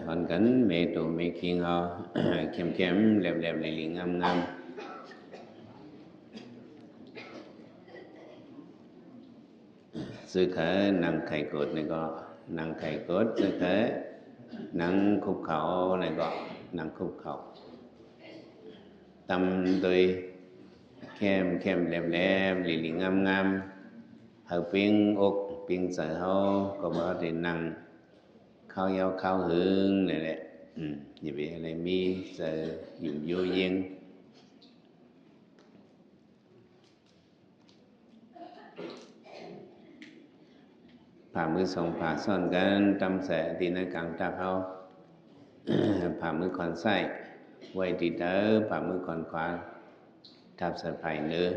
hoàn cảnh mẹ trụ mẹ khiên họ kem kem lẹp lẹp lì lì ngâm ngâm sư khởi nằm khải cột này có nằm khải cột sư khởi nằm khúc khẩu này có nằm khúc khẩu tâm tôi kem kem lẹp lẹp lì lì ngâm ngâm hợp biến ốc biến sở hô có bao thì nằm khao yêu khao hướng này đấy như vậy là mi sợ dùng vô duyênผ่ามือสองผ่าซ่อนกันจำแสตีนักกังตาเขาผ่ามือคอนไส้ไว้ตีเตอผ่ามือคอนขวาทับสะพายเนื้อ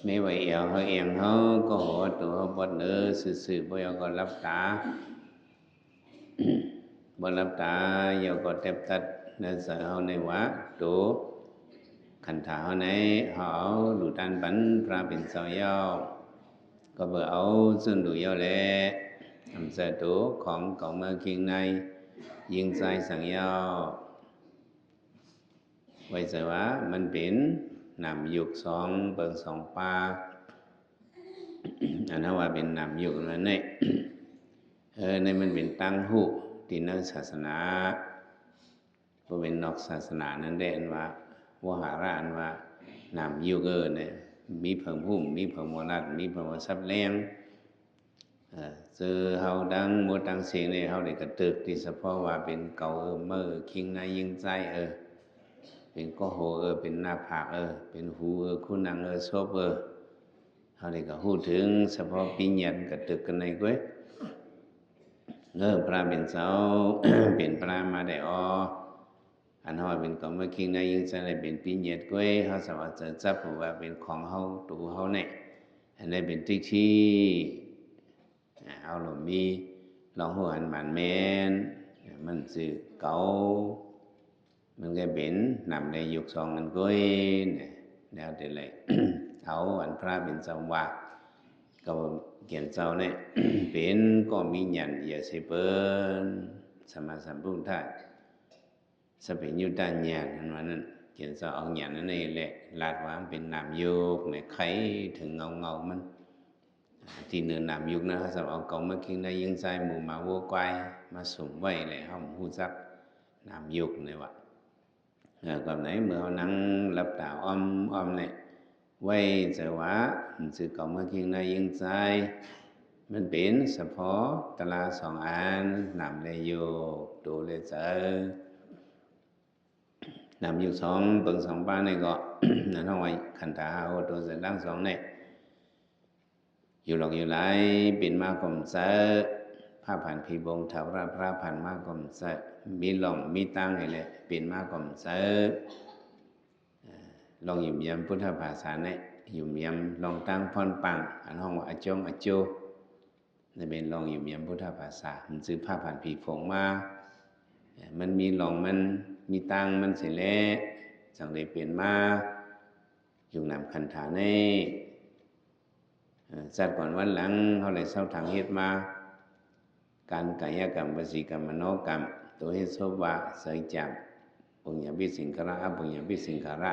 ไม่ไหวเอวเขาเอียงเขาก็หัวตัวเขาบดเนื้อสื่อๆบ่ยก็รับตาบ่รับตายก็เต็บตัดเนื้อเสือเขาในวะตัวขันถาเขาในเขาดูดันบันพระเป็นสอยย่อก็เบอเอาซึ่งดูย่อแลทำเสตุของเก่าเมื่อคิงในยิงใจสั่งย่อไว้เสวะมันเป็นนำยุกสองเปิงสองปาอันนั้นว่าเป็นนำยุกนั่นเองในมันเป็นตั้งหูที่นักศาสนาก็เป็นนอกศาสนานั่นเองว่าวหาระอันว่านำยุกเนี่ยมีเพิ่มพุ่มมีเพิ่มวรัดมีเพิ่มซับแรงเจอเฮาดังมัวดังเสียงเนี่ยเฮาได้กระตึกที่เฉพาะว่าเป็นเก่าเมื่อคิงในยิงใจเป็นก็โหเป็นหน้าผากเป็นหูคุณนางซบเฮาได้ก็พูดถึงเฉพาะปีญญากระตึกกันในก้อยพระเป็นเสา เป็นพระมาได้อันเฮาเป็นก็เมื่อคิงในยิงใจได้เป็นปีญญาก้อยเฮาสามารถจะจับว่าเป็นของเฮาตัวเฮาเนี่ยอันนี้เป็นที่เอาหลงมีลองหัวหันหมันแมนมันสื่อเก่ามันก็เป็นนำในยุคสองนั้นก้อยเนี่ยแล้วแต่เลย เขาอันพระเป็นสวะก็เขียนเจ้าเนี่ย เป็นก็มีหยันอย่าเสเปิ้นสมาสัมพุทธะสเปนยุตันหยันนั้นเขียนเจ้าเอาหยันนั่นเองแหละลาดว่าเป็นนามโยกเนี่ยไขถึงเงามันที่เนื้อนามยุคนะสำหรับเอาเก่ามาคิงได้ยิงใจหมู่มาวัวควายมาสุ่มไว้เลยห้องหูซักนามยุคเนี่ยวะก่อนไหนเมื่อเขานั่งรับตาอ้อมเนี่ยไว้เจอว่าสื่อเก่ามาคิงได้ยิงใจมันเป็นเฉพาะตลาสองอันนำเลยโยกดูเลยเจอนำยุคสองเปิงสองป้าเนี่ยก็ นั่นเอาไว้ขันตาเอาตัวเสร็จดังสองเนี่ยอยู่หลอกอยู่ไหลเป็นมาก่อมเสผ้าผ่านพีบงเถาราพระผ่านมาก่อมเสมีหล่องมีตั้งไงเลยเป็นมาก่อมเสลองหยุ่มยำพุทธภาษาเนี่ยหยุ่มยำลองตั้งพรปังอันห้องว่าอจงอโจนี่เป็นลองหยุ่มยำพุทธภาษามันซื้อผ้าผ่านพีผงมามันมีหล่องมันมีตั้งมันเสร็จแล้วจังได้เปลี่ยนมาอยู่นำคันถาเนี่ยจัดก่อนวันหลังเขาเลยเศร้าทางเฮ็ดมาการกายกรรมวสีกรรมมโนกรรมตัวเฮ็ดโซบะใส่จับปุญญาภิสิงคระปุญญาภิสิงคระ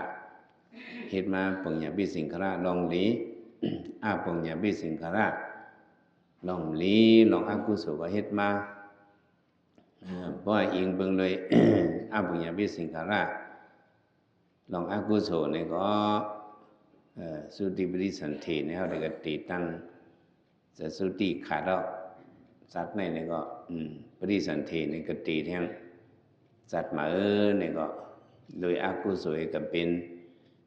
เฮ็ดมาปุญญาภิสิงคระลองหลีปุญญาภิสิงคระลองหลีลองอกุศลก็เฮ็ดมาเพราะอิงเบิ่งเลย ปุญญาภิสิงคระลองอกุศลเนี่ยก็สุติปริสันเทเนี่ยเขาได้ก็ตีตั้งจะสุติขาดแล้วสัตว์เนี่ยก็ปริสันเทเนี่ยก็ตีแทงสัตว์มาเนี่ยก็โดยอกุศลก็เป็น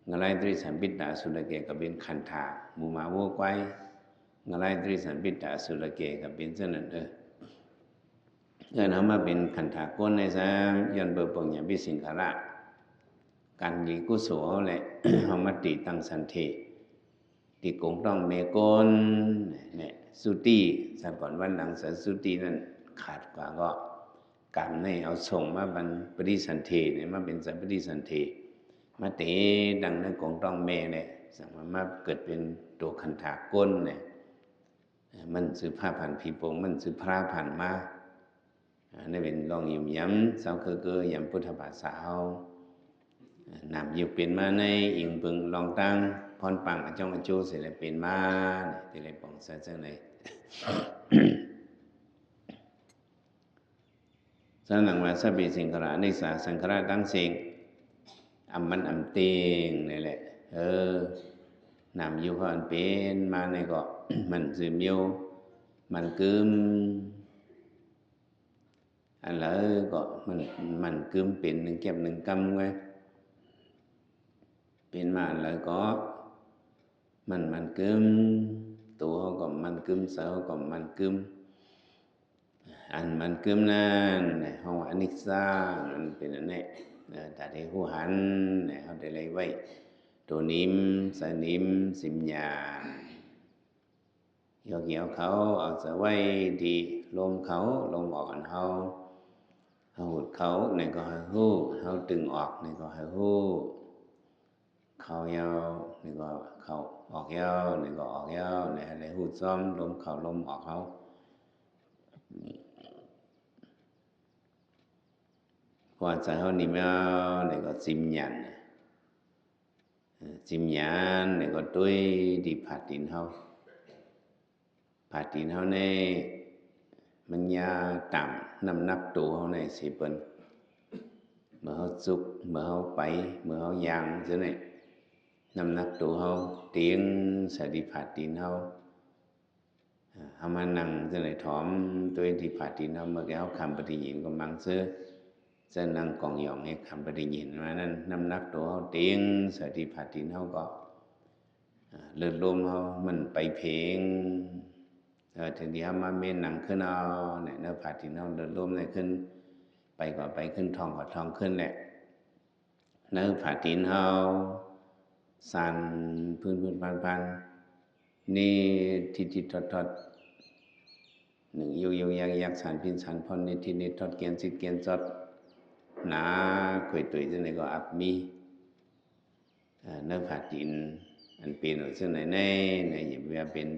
งลายตริสัมปิตาสุรเกก็เป็นขันธาหมู่มาวัวควายงลายตริสัมปิตาสุรเกก็เป็นเช่นนั้นเขามาเป็นขันธาก้นในซ้ำยันเบอร์ปงอย่างพิสิงคระการดีกุศลแหละ เขามาติตั้งสันเทที่กงต้องเมกนเนี่ยสุติสักก่อนวันหลังสันสุตินั้นขาดกว่าก็กรรมเนี่ยเอาส่งมาบันปริสันเทเนี่ยมาเป็นสัมปริสันเทมาเตดังนั้นกงต้องเมเนี่ยสั่งมาเกิดเป็นตัวขันธาก้นเนี่ยมันสืบผ้าผ่านผีโป่งมันสืบพระผ่านมา นี่เป็นลองยิ้มย้ำสาวคือย้ำพุทธภาษาเฮานำอยู่เป็นมาในอิงพึงลองตั้งพรปังจ้องจูเสร็จเป็นมาที่เลยปองเส้นในสนังว่าสัพเพสิงขารนิสาสังขารตั้งสิ่งมันเตียงนี่แหละนำอยู่เขาอันเป็นมาในก็มันซึมอยู่มันกึมอันแล้วก็มันกึมเป็นหนึ่งเก็บหนึ่งกำไว้เป็นมาแล้วก็มันกึมตัวเขาก็มันกึมเสาก็มันกึมอันมันกึมนั่นห้องอนิจจามันเป็นอันนี้แต่ที่หูหันเขาได้เลยไว้ตัวนิ่มสนิมสิมญาเกี่ยวเขาเอาจะไว้ดีลมเขาลมออกอันเขาหุดเขาในก็ให้หู้เขาตึงออกในก็ให้หู้เขายาวในก็เขาออกยาวในก็ออกยาวในให้หู้ซ้อมลมเขาลมออกเขาพอใจเขานิ่มเอาในก็สิมญาจิมญานในก็ด้วยดีผาดินเขาผาดินเขาในมันยาต่ำน้ำหนักตัวเขาในสิเป็นเมื่อเขาสุกเมื่อเขาไปเมื่อเขายางจะไหนน้ำหนักตัวเขาเตียงสดีผาดินเขาเขามานั่งจะไหนถอมตัวที่ผาดินเขาเมื่อเขาคำปฏิญินก็มังซื้อจะนั่งกองหยองให้คำปฏิญินมานั้นน้ำหนักตัวเขาเตียงสดีผาดินเขาก็เลือดลมเขามันไปเพลงถึงเดียวมาเมนหนังขึ้นเอาเนี่ยเนื้อผาดินเขาเลือดลมเนี่ยขึ้นไปก็ไปขึ้นทองก็ทองขึ้นแหละเนื้อผาดินเขาสันพื้นพันนี่ทิทอดหนึ่งยุยักสันพินสันพรนี่ทิทอดเกียนสิเกียนจดหนาคุยตุยจังไหนก็อับมีเนื้อผาดินอันเป็นởซึ่งไหนในอยู่ว่าเป็น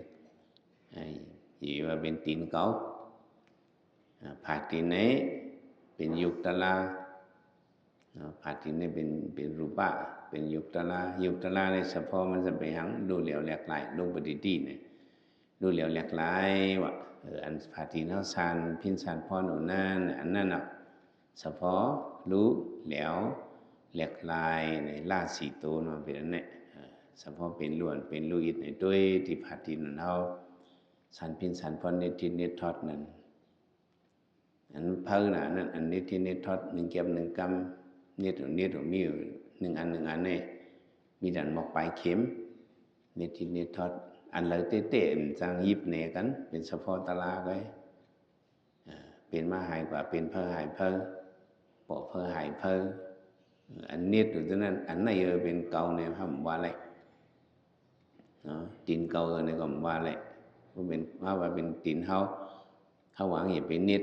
อยู่ว่าเป็นตีนเกาผาดินไหนเป็นยุคตลาผาดินนี่เป็นรูปะเป็นยุคตลาในเฉพาะมันจะไปหังดูเหลียวแหลกหลายดูปฏิทินเนี่ยดูเหลียวแหลกหลายว่าอันผาดินเขาสันพินสันพรหนูนั่นอันนั้นเฉพาะรู้เหลียวแหลกลายในล่าสีตัวมันเป็นอันนี้เฉพาะเป็นล้วนเป็นลูกอิฐในด้วยที่ผาดินเขาสันพินสันพรนิทินนิทอดนั่นอันเพิ่งน่ะนั่นอันนิทินนิทอดหนึ่งเก็บหนึ่งกำนิดมีอยู่หนึ่งอันนี่มีดันบอกปลายเข็มนิทินนิทอดอันเลยเตะๆจางยิบเนกันเป็นเฉพาะตลาไว้เป็นมาหายกว่าเป็นเพอหายเพอปอกเพอหายเพออันนิดอยู่ตรงนั้นอันไหนเป็นเก่าเนี่ยทำว่าอะไรตีนเก่าเนี่ยก็ว่าอะไรเป็นว่าเป็นตีนเขาหวังอย่าเป็นนิด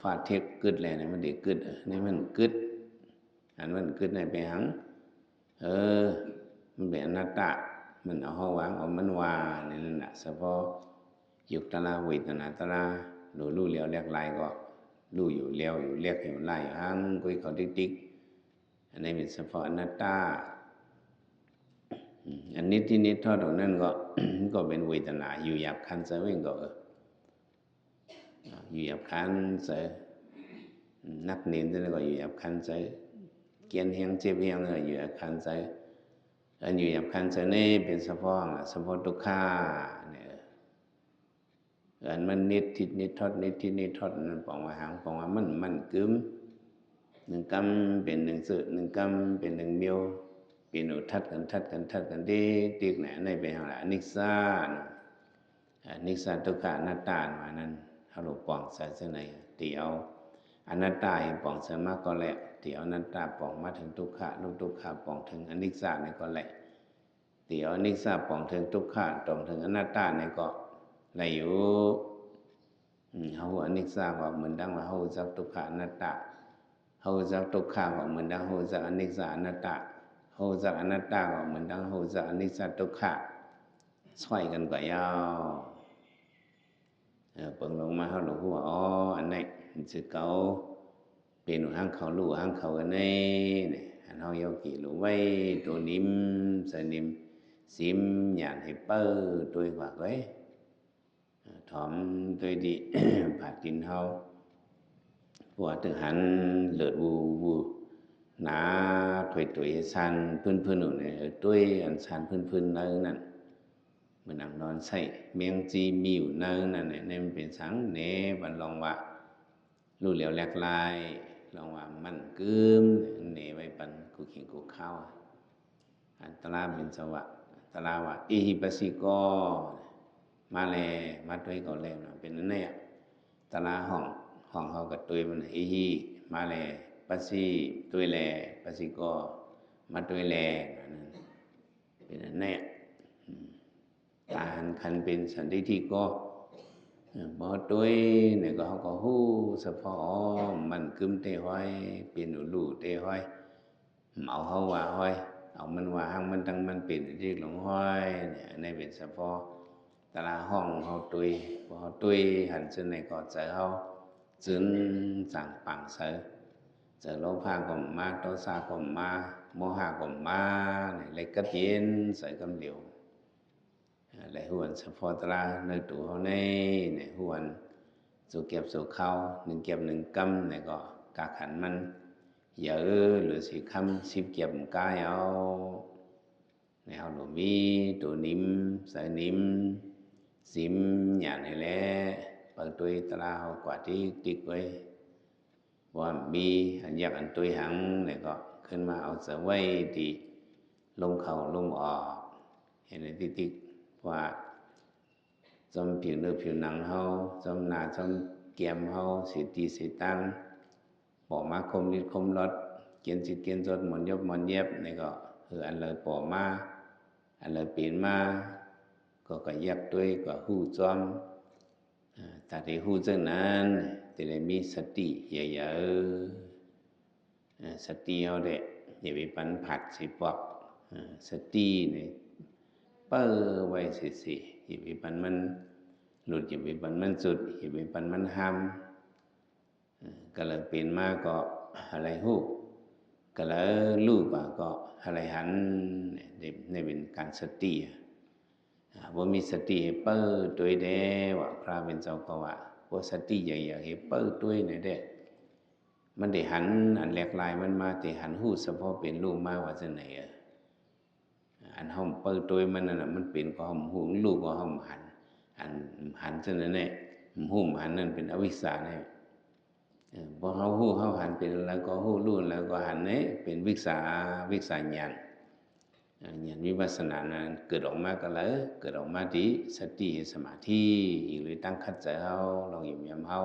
ฟาดเทกกึดเลยเนี่ยมันเด็กกึดนี่มันกึดอันมันกึดในไปหังมันเป็นอนัตตามันเอาหวังเอามันว่านี่นั่นแหละเฉพาะยุคตลาเวทนาตลารู้เหลียวแหลกลายก็รู้อยู่เลี้ยวอยู่เรียกอยู่ไล่หังกุยเขาติ๊กอันนี้เป็นเฉพาะอนัตตาอันนี้ที่นิทอดตรงนั้นก็เป็นเวทนาอยู่หยาบคันเสวิ่งก็อยู่หยาบคันเสนักเนียนที่นั่นก็อยู่หยาบคันเสเกียนเฮียงเจ็บเฮียงอยู่หยาบคันเสอันอยู่หยาบคันเสนี่เป็นเฉพาะทุกข้าเนี่ยอันมันนิดทิศนิทอดนิดทิศนิทอดนั่นปองว่าหางปองว่ามันกึมหนึ่งกำเป็นหนึ่งสื่อหนึ่งกำเป็นหนึ่งเมียวเป็นหนูทัดกันติ๊กไหนในเป็นอะไรนิสาทุกขานัตตามานั้นเขาหลบปองใส่เส้นไหนเตียวอนัตตาปองเสมาก็แหละเตียวอนัตตาปองมาถึงทุกขาทุกขาปองถึงอนิจจาในก็แหละเตียวอนิจจาปองถึงทุกขาตรงถึงอนัตตาในก็ไหลอยู่เขาอนิจจาว่าเหมือนดังว่าเขาจักทุกขาอนัตตาเขาจักทุกขาว่าเหมือนดังเขาจักอนิจจาอนัตตาเขาจักอนัตตาว่าเหมือนดังเขาจักอนิจจาทุกขาช่วยกันกว่ายาวเปิงลงมาเขาหลวงพ่ออ๋ออันนี้ sự cậu bên hang khẩu lũ hang khẩu ở đây này hắn hao yêu kỳ lũ vây trôi niệm sợ niệm sim nhàn hay bơ trôi quả quế thòm tôi đi phát tin hao của từ hắn lượt vù ná tuổi san phun ở này tuổi ăn san phun nơiนั่นมันนั่งนอนใส่เมียงจีมิวนั่นนั่นเนี่ยมันเป็นสังเนบันลองว่ารู้เหลียวแหลกลายลองว่ามันกึมเนไว้ปันกูขิงกูเข้าอันตราเป็นสวะตราว่าอิหิปัสสิโกมาแลมาด้วยก็แล้วนะเป็นนั่นเนี่ยตราห้องเขากับตัวมันอิหิมาแลปัสสิตัวแลปัสสิโกมาตัวแลนั่นเป็นนั่นเนี่ยตาหันคันเป็นสันติที่ก็บ่ด้วยเนี่ยก็เขาก็ฮู้เฉพาะมันกึมเตห้อยเป็นรูเตห้อยเอาเขาว่าห้อยเอามันว่าหังมันตั้งมันเป็นที่หลงห้อยเนี่ยในเป็นเฉพาะตาห้องเขาด้วยพอด้วยหันเส้นในก็เจอเขาจึงสั่งปังเสือเจอโลภะก็มาโทสะก็มาโมหะก็มาเนี่ยเลยก็เย็นใส่กำเดียวlại huấn sắp phò tra nơi tủ hôm nay này huấn số kẹp số khâu nâng kẹp nâng câm này có các hẳnมันgiờ lửa sĩ khăm xếp kẹp một cái ao này ao đồ mi đồ nín sợi nín xím nhà này lẽ bằng tôi tra họ quả tí tích với và mi hẳn giặc hẳn tôi hẳn này cóขึ้นมาเอาเสือไว้ที่ลงเข่าลงออกเห็นไหมติ๊กว่าจอมผิวเนื้อผิวหนังเขาจอมหน้าจอมแก้มเขาสีตีสีตั้งปอมาคมนิดคมรสเกียนจิตเกียนจดหมอนยบหมอนเย็บนี่ก็คืออันเลยปอมาอันเลยเปลี่ยนมาก็แยกด้วยก็หู้จอมแต่ที่หู้จังนั้นจะได้มีสติเยอะๆสติเขาเด็กอย่าไปปันผัดสิปอกสตินี่เป้อไว้สิอย่าไปปันมันหลุดอย่าไปปันมันสุดอย่าไปปันมันห้ามก็เลยเปลี่ยนมาก็อะไรหู้ก็เลยลูกก็อะไรหันในเป็นการสติว่ามีสติเป้อตัวเด้ว่าพระเป็นเจ้าก็ว่าว่าสติใหญ่ๆให้เป้อตัวไหนเด้มันได้หันอันแหลกลายมันมาแต่หันหู้เฉพาะเป็นลูกมาว่าจะไหนอันห้องเปิดตัวมันนั่นมันเป็นก็ห้องหูลูกก็ห้องหันเช่นนั้นเนี่ยหูหันนั่นเป็นอวิชชาเนี่ยพอเขาหูเขาหันเป็นแล้วก็หูรู้แล้วก็หันเนี่ยเป็นวิชาญาณวิปัสสนานั้นเกิดออกมาก็เลยเกิดออกมาที่สติสมาธิอีกเลยตั้งคัดใจเขาลองยิ้มย้มเขา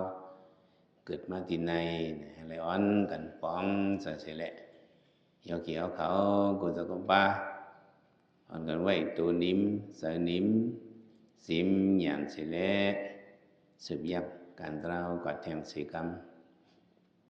เกิดมาที่ในอะไรอ่อนกันป้องใส่แหละเกี่ยวเขากูจะก็บ้าอันกันไว้ตัวนิ่มใส่นิ่มซิมหยานสิเละสืบยับการเล่ากอดแทงสีกรรม